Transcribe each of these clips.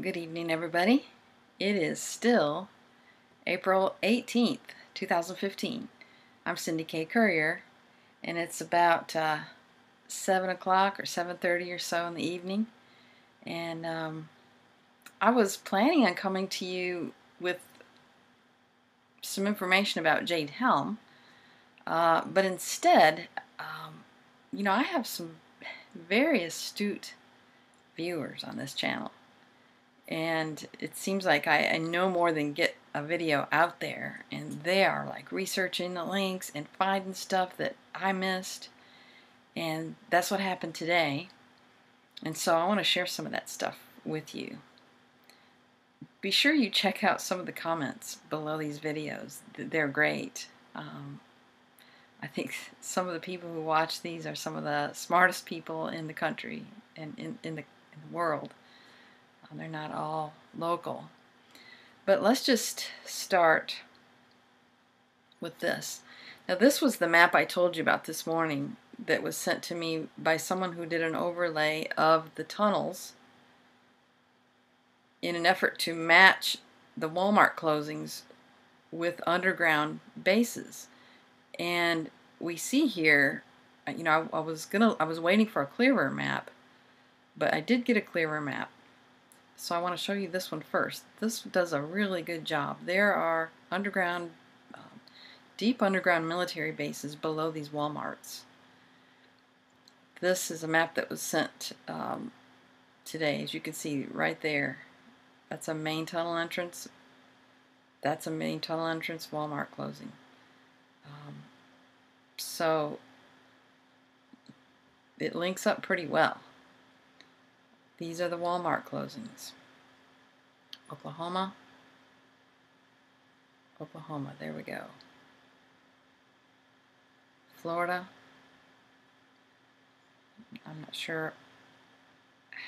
Good evening, everybody. It is still April 18th, 2015. I'm Cindy K. Courier, and it's about 7 o'clock or 7:30 or so in the evening. And I was planning on coming to you with some information about Jade Helm, but instead, I have some very astute viewers on this channel. And it seems like I know more than get a video out there, and they are like researching the links and finding stuff that I missed, and that's what happened today. And so I want to share some of that stuff with you. Be sure you check out some of the comments below these videos. They're great. I think some of the people who watch these are some of the smartest people in the country and in the world. They're not all local. But let's just start with this. Now, this was the map I told you about this morning that was sent to me by someone who did an overlay of the tunnels in an effort to match the Walmart closings with underground bases. And we see here, I was waiting for a clearer map, but I did get a clearer map. So I want to show you this one first. This does a really good job. There are underground, deep underground military bases below these Walmarts. This is a map that was sent today, as you can see right there. That's a main tunnel entrance. That's a main tunnel entrance, Walmart closing. So it links up pretty well. These are the Walmart closings. Oklahoma, there we go. Florida. I'm not sure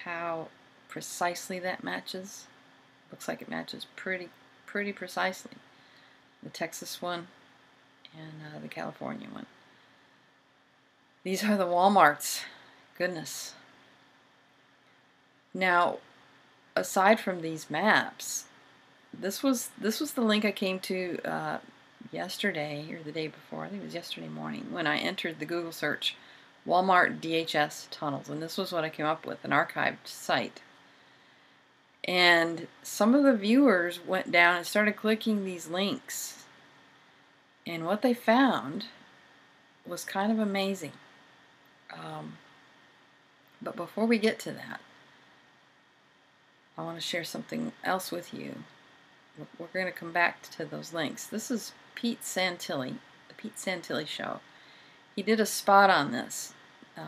how precisely that matches. Looks like it matches pretty precisely. The Texas one and the California one. These are the Walmarts. Goodness. Now, aside from these maps, this was the link I came to yesterday or the day before. I think it was yesterday morning when I entered the Google search Walmart DHS tunnels, and this was what I came up with, an archived site. And some of the viewers went down and started clicking these links, and what they found was kind of amazing. But before we get to that, I want to share something else with you. We're going to come back to those links. This is Pete Santilli, the Pete Santilli Show. He did a spot on this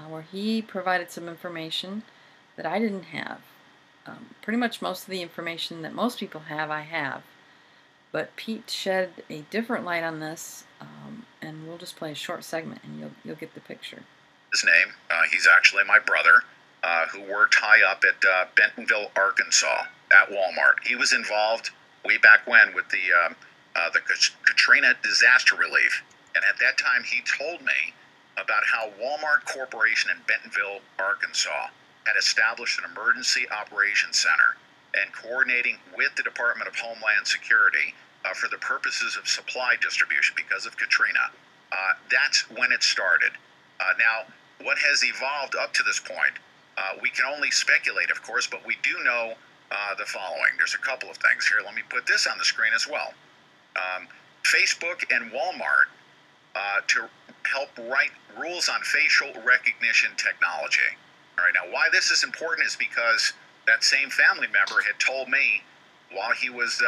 where he provided some information that I didn't have. Pretty much most of the information that most people have, I have. But Pete shed a different light on this, and we'll just play a short segment, and you'll get the picture. His name, he's actually my brother, who worked high up at Bentonville, Arkansas, at Walmart. He was involved way back when with the Katrina disaster relief, and at that time he told me about how Walmart Corporation in Bentonville, Arkansas, had established an emergency operations center and coordinating with the Department of Homeland Security for the purposes of supply distribution because of Katrina. That's when it started. Now, what has evolved up to this point, we can only speculate, of course, but we do know the following. There's a couple of things here. Let me put this on the screen as well. Facebook and Walmart to help write rules on facial recognition technology. All right, now why this is important is because that same family member had told me while he was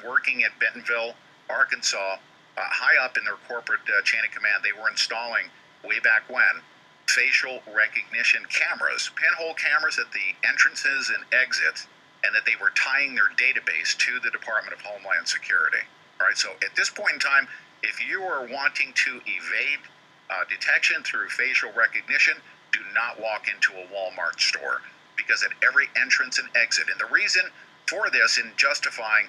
working at Bentonville, Arkansas, high up in their corporate chain of command, they were installing way back when facial recognition cameras, pinhole cameras at the entrances and exits, and that they were tying their database to the Department of Homeland Security. All right, so at this point in time, if you are wanting to evade detection through facial recognition, do not walk into a Walmart store, because at every entrance and exit, and the reason for this in justifying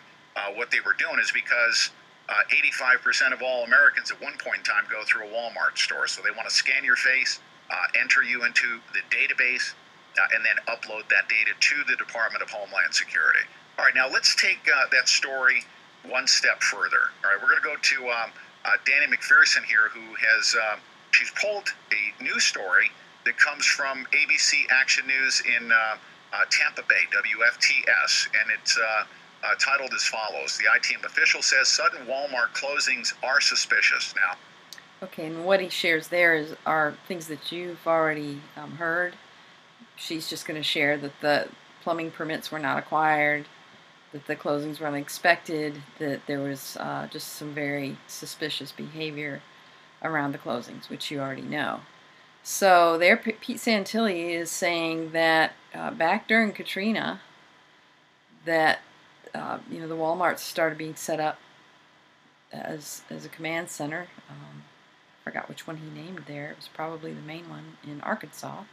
what they were doing is because 85% of all Americans at one point in time go through a Walmart store. So they want to scan your face, enter you into the database, and then upload that data to the Department of Homeland Security. All right, now let's take that story one step further. All right, we're going to go to Danny McPherson here, who has she's pulled a news story that comes from ABC Action News in Tampa Bay, WFTS, and it's titled as follows. The I-Team official says sudden Walmart closings are suspicious. Now, okay, and what he shares there are things that you've already heard. She's just going to share that the plumbing permits were not acquired, that the closings were unexpected, that there was just some very suspicious behavior around the closings, which you already know. So there, Pete Santilli is saying that back during Katrina, that the Walmarts started being set up as a command center. I forgot which one he named there. It was probably the main one in Arkansas.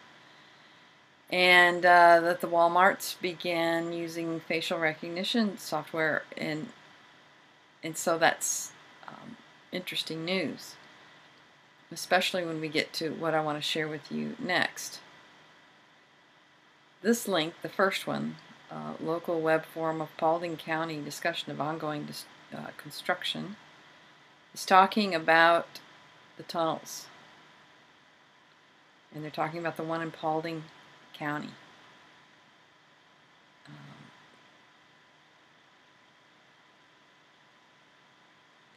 And that the Walmarts began using facial recognition software, and so that's interesting news, especially when we get to what I want to share with you next. This link, the first one, local web forum of Paulding County discussion of ongoing construction, is talking about the tunnels, and they're talking about the one in Paulding County.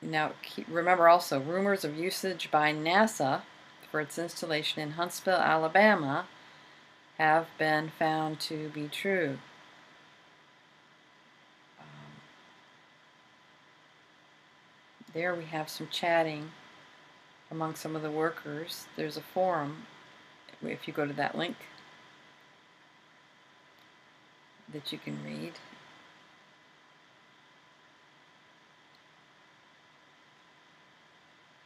Now, remember also, rumors of usage by NASA for its installation in Huntsville, Alabama, have been found to be true. There we have some chatting among some of the workers. There's a forum, if you go to that link, that you can read.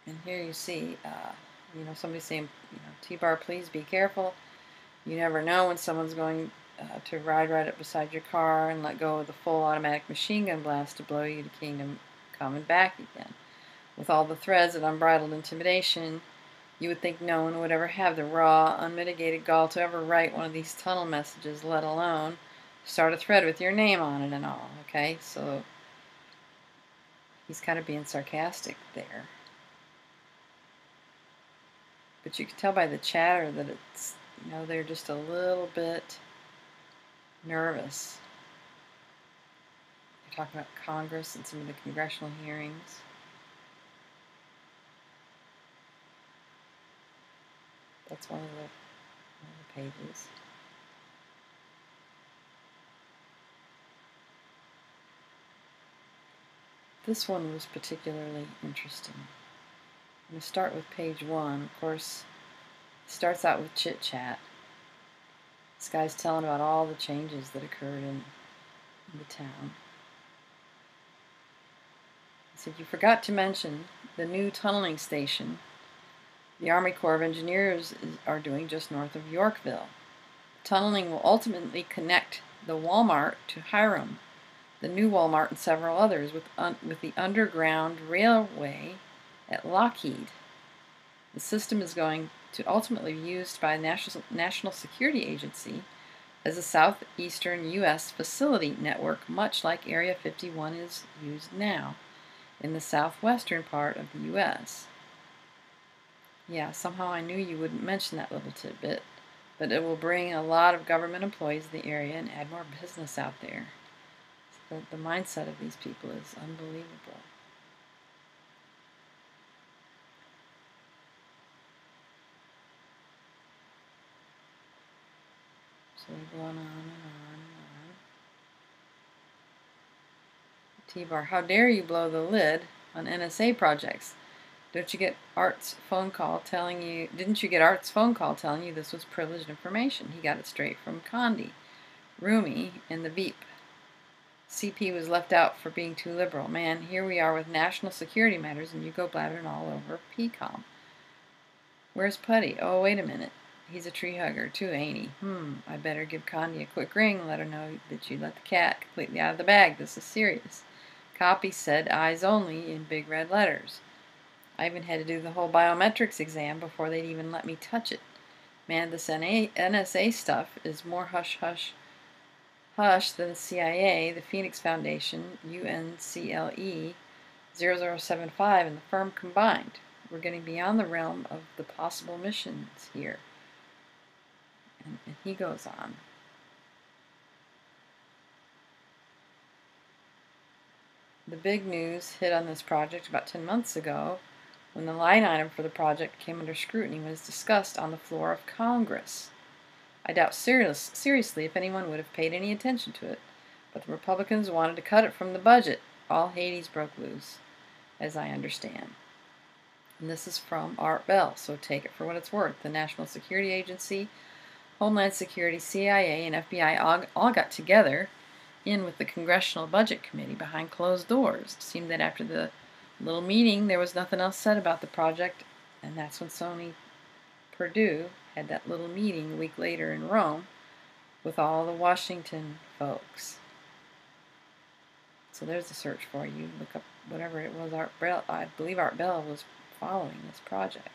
And here you see, somebody saying, T-Bar, please be careful. You never know when someone's going to ride right up beside your car and let go of the full automatic machine gun blast to blow you to kingdom come and back again. With all the threats of unbridled intimidation, you would think no one would ever have the raw, unmitigated gall to ever write one of these tunnel messages, let alone start a thread with your name on it and all, okay? So he's kind of being sarcastic there. But you can tell by the chatter that it's, they're just a little bit nervous. They're talking about Congress and some of the congressional hearings. That's one of the pages. This one was particularly interesting. I'm going to start with page 1. Of course, it starts out with chit-chat. This guy's telling about all the changes that occurred in the town. He said, you forgot to mention the new tunneling station the Army Corps of Engineers are doing just north of Yorkville. Tunneling will ultimately connect the Wal-Mart to Hiram, the new Wal-Mart, and several others with the underground railway at Lockheed. The system is going to ultimately be used by the National Security Agency as a southeastern U.S. facility network, much like Area 51 is used now in the southwestern part of the U.S. Yeah, somehow I knew you wouldn't mention that little tidbit, but it will bring a lot of government employees to the area and add more business out there. The mindset of these people is unbelievable. So they're going on and on and on. T-Bar, how dare you blow the lid on NSA projects? Didn't you get Art's phone call telling you this was privileged information? He got it straight from Condi, Rumi, and the Veep. CP was left out for being too liberal. Man, here we are with national security matters, and you go blabbering all over PCOM. Where's Putty? Oh, wait a minute. He's a tree hugger, too, ain't he? I better give Condi a quick ring and let her know that you let the cat completely out of the bag. This is serious. Copy said eyes only in big red letters. I even had to do the whole biometrics exam before they'd even let me touch it. Man, this NSA stuff is more hush than the CIA, the Phoenix Foundation, UNCLE, 0075, and the firm combined. We're getting beyond the realm of the possible missions here. And he goes on. The big news hit on this project about 10 months ago when the line item for the project came under scrutiny when it was discussed on the floor of Congress. I doubt seriously if anyone would have paid any attention to it, but the Republicans wanted to cut it from the budget. All Hades broke loose, as I understand. And this is from Art Bell, so take it for what it's worth. The National Security Agency, Homeland Security, CIA, and FBI all got together in with the Congressional Budget Committee behind closed doors. It seemed that after the little meeting, there was nothing else said about the project, and that's when Sony Purdue had that little meeting a week later in Rome with all the Washington folks. So there's a search for you. Look up whatever it was. Art Bell, I believe Art Bell was following this project.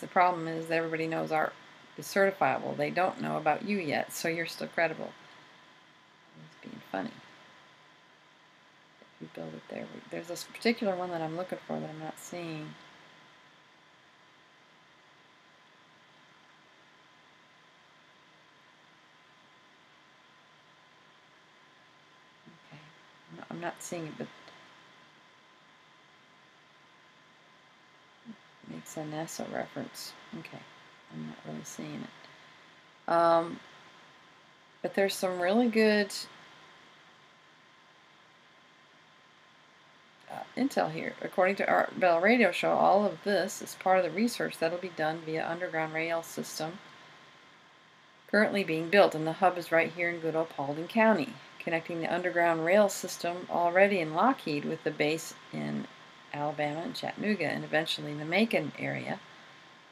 The problem is that everybody knows art is certifiable. They don't know about you yet, so you're still credible. It's being funny. If you build it there. There's this particular one that I'm looking for that I'm not seeing. Okay. I'm not seeing it, but it makes a NASA reference. Okay. I'm not really seeing it. But there's some really good intel here. According to Art Bell Radio Show, all of this is part of the research that will be done via underground rail system currently being built, and the hub is right here in good old Paulding County, connecting the underground rail system already in Lockheed with the base in Alabama and Chattanooga, and eventually in the Macon area.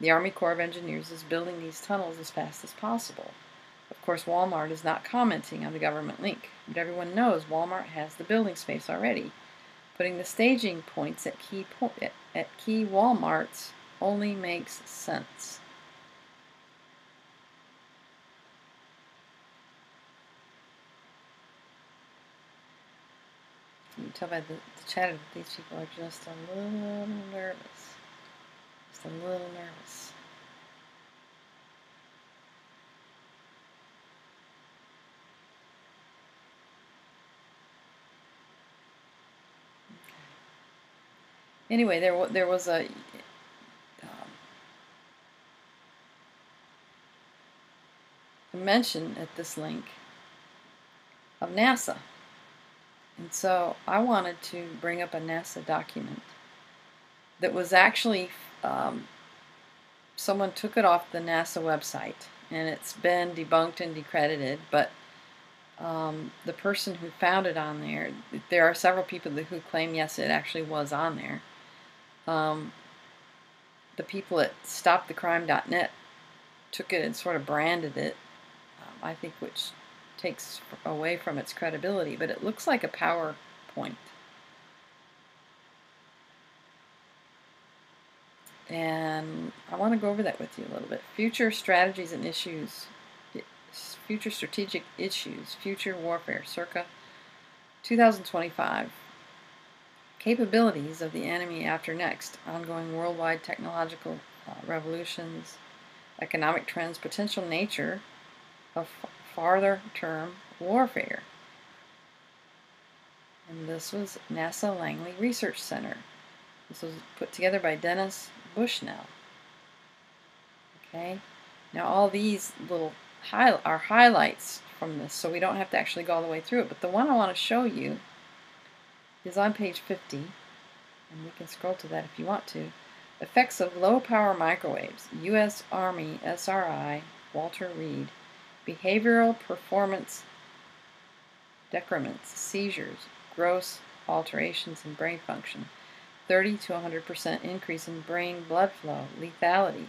The Army Corps of Engineers is building these tunnels as fast as possible. Of course, Wal-Mart is not commenting on the government link, but everyone knows Wal-Mart has the building space already. Putting the staging points at key Wal-Marts only makes sense. You can tell by the chatter that these people are just a little nervous. Just a little nervous. Anyway, there was a mention at this link of NASA. And so I wanted to bring up a NASA document that was actually, someone took it off the NASA website, and it's been debunked and decredited, but the person who found it on there are several people who claim, yes, it actually was on there. The people at stopthecrime.net took it and sort of branded it, I think, which takes away from its credibility, but it looks like a PowerPoint. And I want to go over that with you a little bit. Future strategies and issues, future strategic issues, future warfare, circa 2025. Capabilities of the enemy after next, ongoing worldwide technological revolutions, economic trends, potential nature of farther term warfare. And this was NASA Langley Research Center. This was put together by Dennis Bushnell. Okay, now all these little are highlights from this, so we don't have to actually go all the way through it. But the one I want to show you is on page 50, and we can scroll to that if you want to. Effects of low power microwaves. U.S. Army SRI Walter Reed. Behavioral performance decrements, seizures, gross alterations in brain function, 30 to 100% increase in brain blood flow, lethality,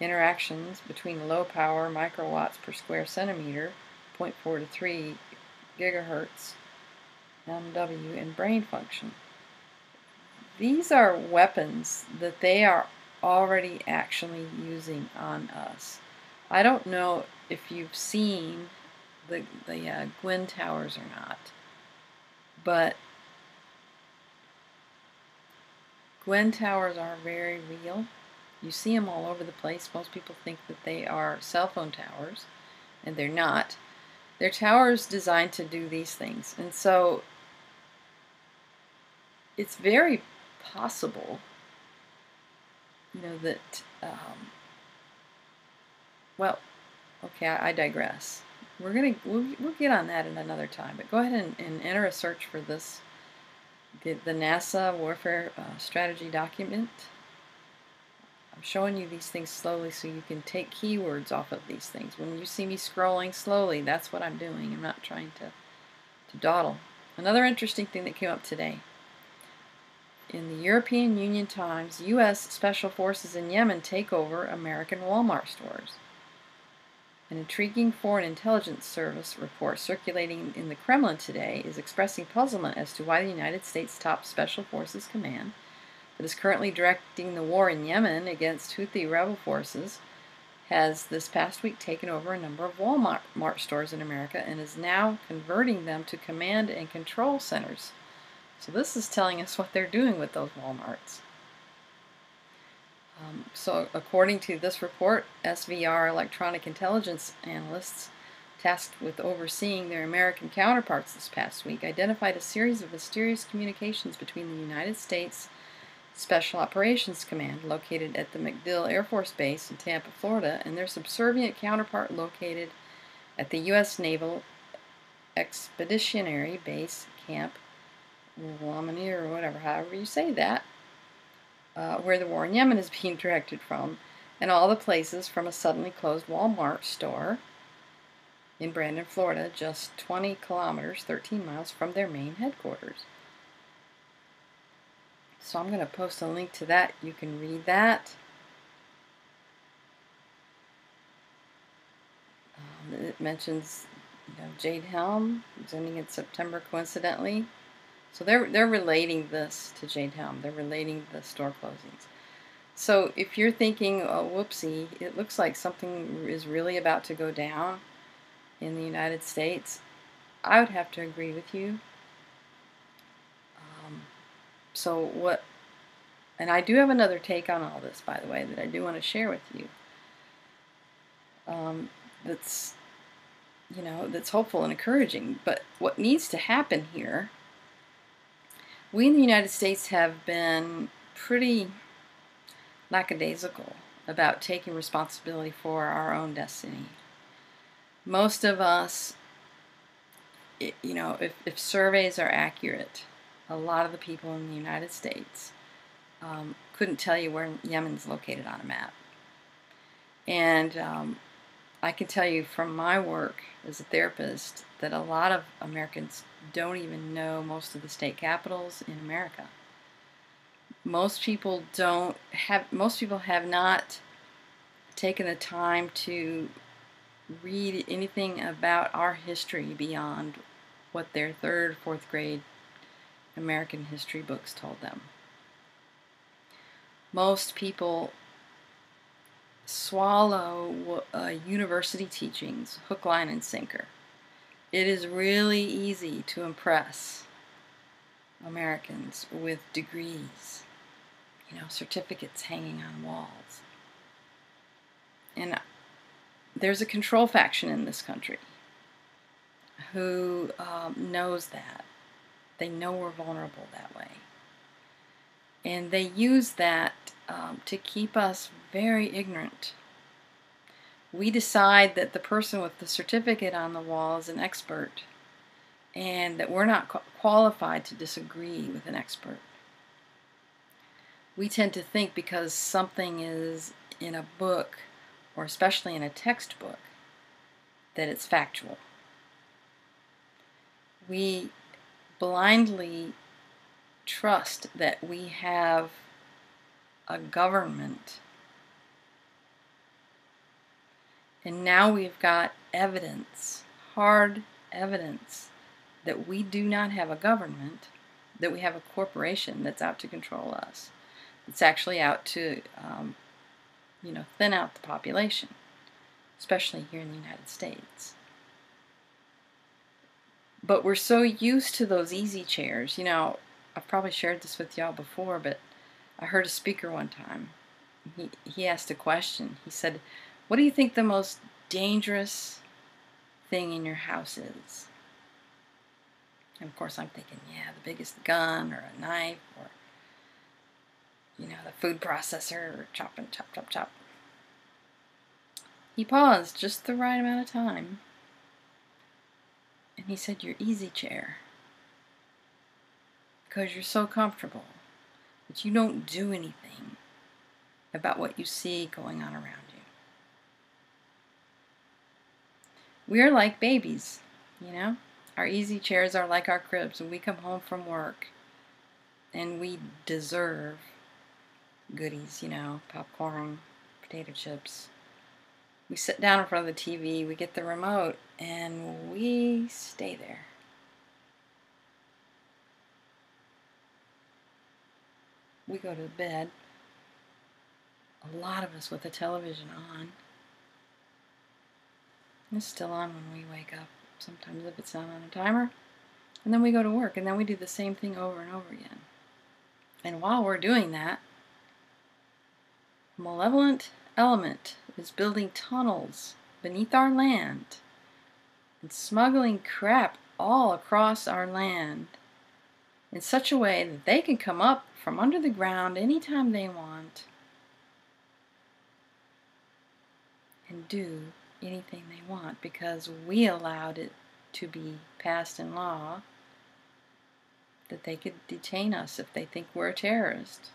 interactions between low power microwatts per square centimeter, 0.4 to 3 gigahertz, NW, and brain function. These are weapons that they are already actually using on us. I don't know if you've seen the Gwyn Towers or not, but Gwyn Towers are very real. You see them all over the place. Most people think that they are cell phone towers, and they're not. They're towers designed to do these things. And so it's very possible, that, well, okay, I digress. We'll get on that in another time, but go ahead and enter a search for this, the NASA Warfare Strategy document. I'm showing you these things slowly so you can take keywords off of these things. When you see me scrolling slowly, that's what I'm doing. I'm not trying to dawdle. Another interesting thing that came up today. In the European Union Times, U.S. Special Forces in Yemen take over American Wal-Mart stores. An intriguing Foreign Intelligence Service report circulating in the Kremlin today is expressing puzzlement as to why the United States top Special Forces Command, that is currently directing the war in Yemen against Houthi rebel forces, has this past week taken over a number of Wal-Mart stores in America and is now converting them to command and control centers. So this is telling us what they're doing with those Walmarts. So according to this report, SVR electronic intelligence analysts tasked with overseeing their American counterparts this past week identified a series of mysterious communications between the United States Special Operations Command, located at the MacDill Air Force Base in Tampa, Florida, and their subservient counterpart located at the U.S. Naval Expeditionary Base Camp Wal-Mart, or whatever, however you say that, where the war in Yemen is being directed from, and all the places from a suddenly closed Wal-Mart store in Brandon, Florida, just 20 kilometers, 13 miles from their main headquarters. So I'm going to post a link to that. You can read that. It mentions, Jade Helm, who's ending in September, coincidentally. So they're relating this to Jade Helm. They're relating the store closings. So if you're thinking, oh, whoopsie, it looks like something is really about to go down in the United States, I would have to agree with you. So what, and I do have another take on all this, by the way, that I do want to share with you. That's, that's hopeful and encouraging. But what needs to happen here, we in the United States have been pretty lackadaisical about taking responsibility for our own destiny. Most of us, if surveys are accurate, a lot of the people in the United States couldn't tell you where Yemen's located on a map. And I can tell you from my work as a therapist that a lot of Americans don't even know most of the state capitals in America. Most people have not taken the time to read anything about our history beyond what their third, fourth grade American history books told them. Most people swallow university teachings hook, line, and sinker. It is really easy to impress Americans with degrees, certificates hanging on walls. And there's a control faction in this country who knows that. They know we're vulnerable that way. And they use that to keep us very ignorant. We decide that the person with the certificate on the wall is an expert, and that we're not qualified to disagree with an expert. We tend to think because something is in a book, or especially in a textbook, that it's factual. We blindly trust that we have a government, and now we've got evidence, hard evidence, that we do not have a government, that we have a corporation that's out to control us. It's actually out to, thin out the population, especially here in the United States. But we're so used to those easy chairs. I've probably shared this with y'all before, but I heard a speaker one time. He asked a question. He said, "What do you think the most dangerous thing in your house is?" And of course I'm thinking, yeah, the biggest gun or a knife or, the food processor, or chop and chop, chop, chop. He paused just the right amount of time. And he said, "Your easy chair. Because you're so comfortable that you don't do anything about what you see going on around you." We are like babies, Our easy chairs are like our cribs. When we come home from work and we deserve goodies, popcorn, potato chips. We sit down in front of the TV, we get the remote, and we stay there. We go to bed, a lot of us with the television on. It's still on when we wake up, sometimes if it's not on a timer. And then we go to work, and then we do the same thing over and over again. And while we're doing that, a malevolent element is building tunnels beneath our land and smuggling crap all across our land in such a way that they can come up from under the ground anytime they want and do anything they want, because we allowed it to be passed in law that they could detain us if they think we're a terrorist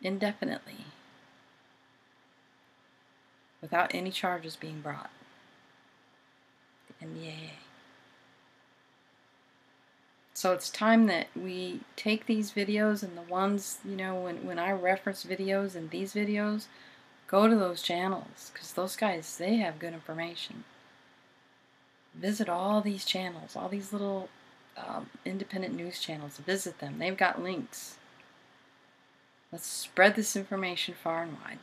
indefinitely without any charges being brought. The NDAA. So it's time that we take these videos and the ones, when I reference videos and these videos, go to those channels, because those guys, they have good information. Visit all these channels, all these little independent news channels. Visit them. They've got links. Let's spread this information far and wide.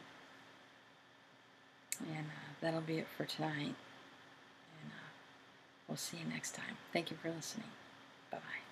And that'll be it for tonight. And we'll see you next time. Thank you for listening. Bye-bye.